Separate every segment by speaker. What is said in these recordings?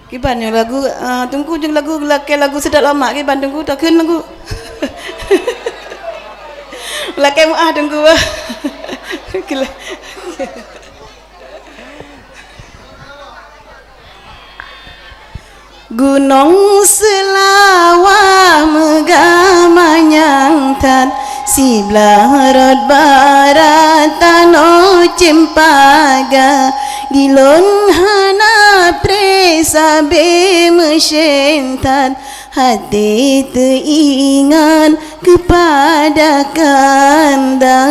Speaker 1: Kiban yang lagu tunggu jeng lagu lagu sedap lama kiban tunggu tak kun lagu. Lakai muah tunggu. Gunung Selawah megah manyangtan Sebelah rod barat tano cempaga Gilon hana presabe mesyentan Hati teringat kepada kandang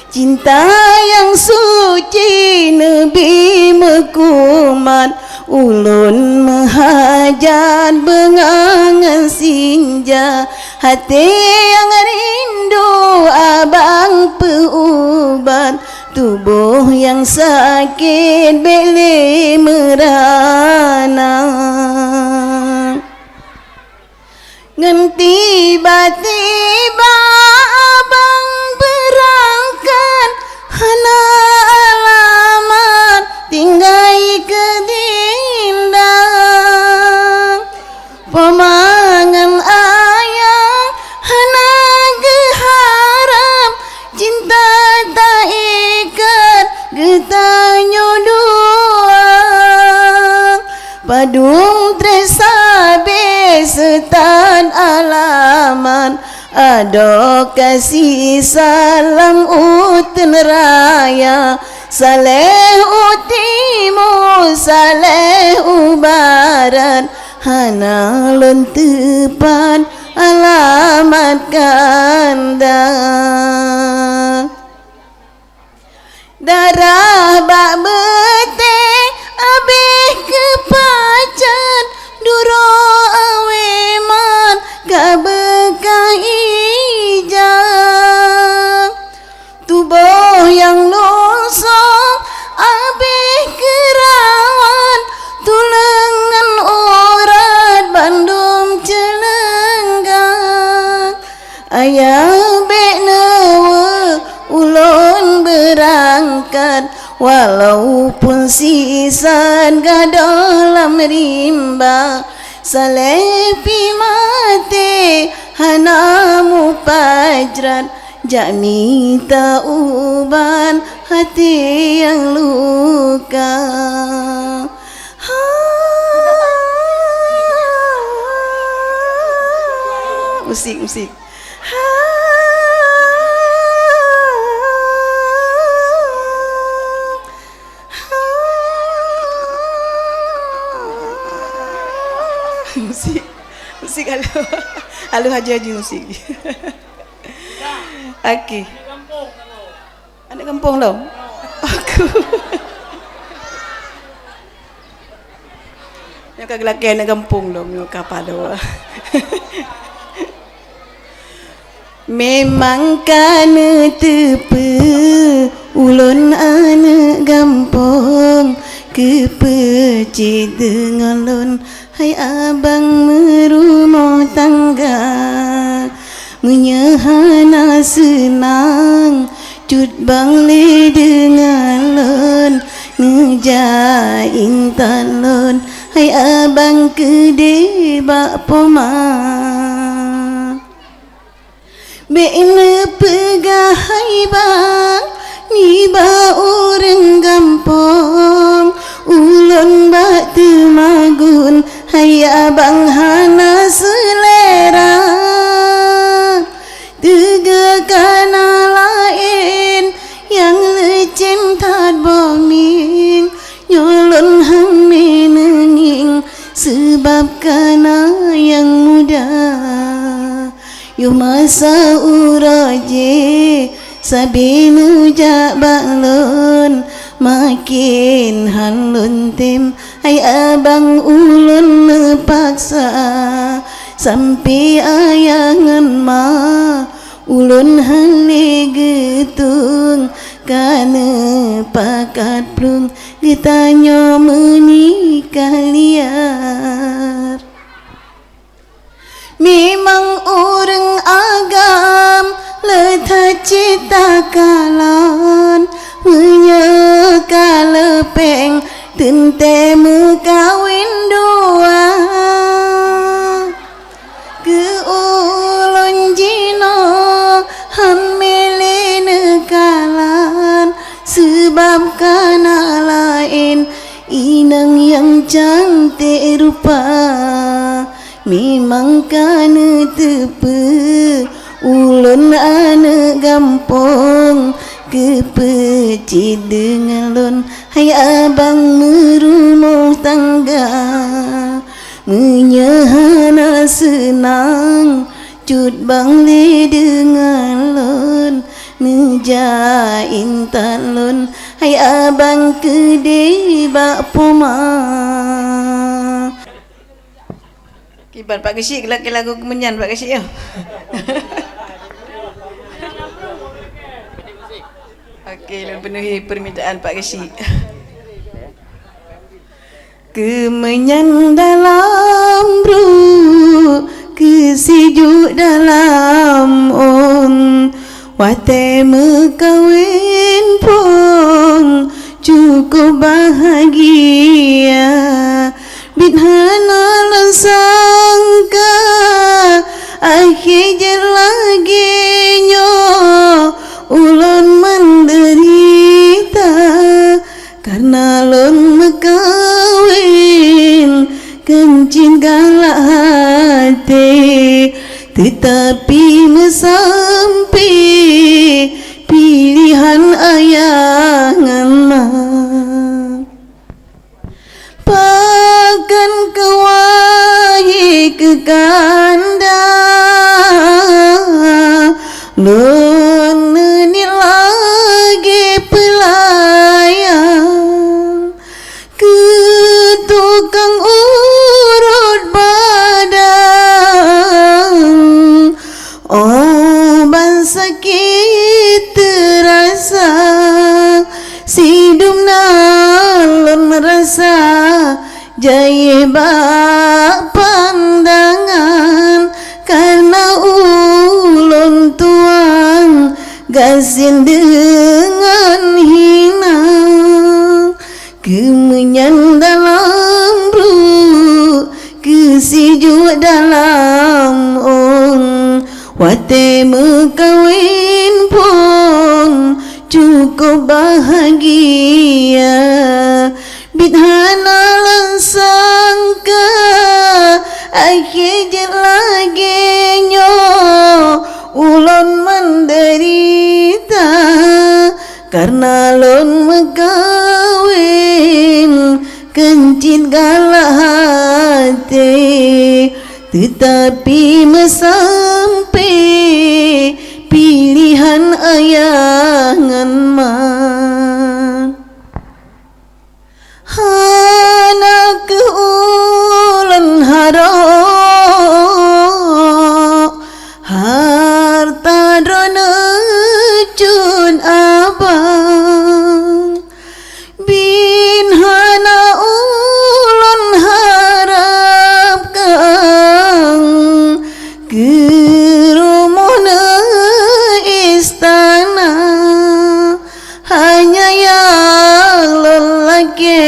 Speaker 1: Cinta yang suci Nabi mekumat Ulun menghajat bengangan sinja Hati yang rindu abang peubat Tubuh yang sakit beli merana Ngan tiba-tiba abang berangkat Hana alamat tinggai kedindang Pemangan ayang hana geharap Cinta tak ikat getanyo dua Padung tresabe setan alaman Ado kasih salam uten raya Saleh utimu saleh ubaran Hana lentepan alamat kandang Darah bak beteh abih kepacan Duro aweman gak bekah ijang Tubuh yang losong abih kerawan Tulengan urat bandum celenggang Ayah bek nawa ulun berangkat Walaupun sisan gak dalam rimba Salepi mati hanamu pajrat Jak minta uban hati yang luka Musik Musik Alu haji musik Okey. Anak kampung tau. Aku. Yang kagak laki anak kampung tau. Yang kapal tau. Memang kana tepe ulun anak kampung kepecik dengan lun hai abang merumah tangga menyahana senang cut bangli dengan lun ngejain talon hai abang kede bak poma Bina pegah hai bang ni ba orang gampang ulun bak temagun hai abang hana selera tiga kana lain yang lecem tad boming nyolon hami nenging sebab kana yang muda Yo masa uraje sabinu jak balon makin halun tim ai abang ulun nepaksa sampai ayangan ma ulun hale getung kana pakat plung ditanya menikah liar Memang orang agam letak cita kalan menyeka lepeng tentemu kawin dua ke ulun jino han mele nekalan sebab kana lain inang yang cantik rupa memang kana tepe ulun anak gampong kepecit dengan lun hai abang merumah tangga menyahana senang cut bang le dengan lun nejain talun hai abang kede bak poma kibat Pak Gesyik lagu kemenyan Pak Gesyik ya. Okey, penuhi permintaan Pak Gesyik. Kemenyan dalam ru, kesejuk dalam on, wate mekawin pun cukup bahagia. Bidhana langsangka akhir lagi nyo ulun menderita karena lun mekawin kencing galak hati tetapi mesampi pilihan ayangan pakan kewahi ke kanda lun ni lagi pelayan ke tukang urut badan obat sakit terasa sidumna lun merasa jaya bak pandangan karena ulun tuang gasin dengan hina kemenyan dalam ru kesejuk dalam on wate mekawin pun cukup bahagia bidhana langsangka akhir lagi nyo ulun menderita karena lun mekawin kencit galak hati tetapi mesampai pilihan ayangan man anak ulun harap harta drona cun abang bin hana ulun harap kang kerumona istana hanya yang lelaki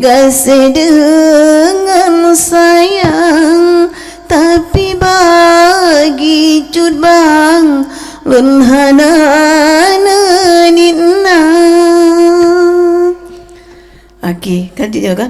Speaker 1: gasih dengan sayang tapi bagi cut bang lun hana nina. Okey, kan dia kan?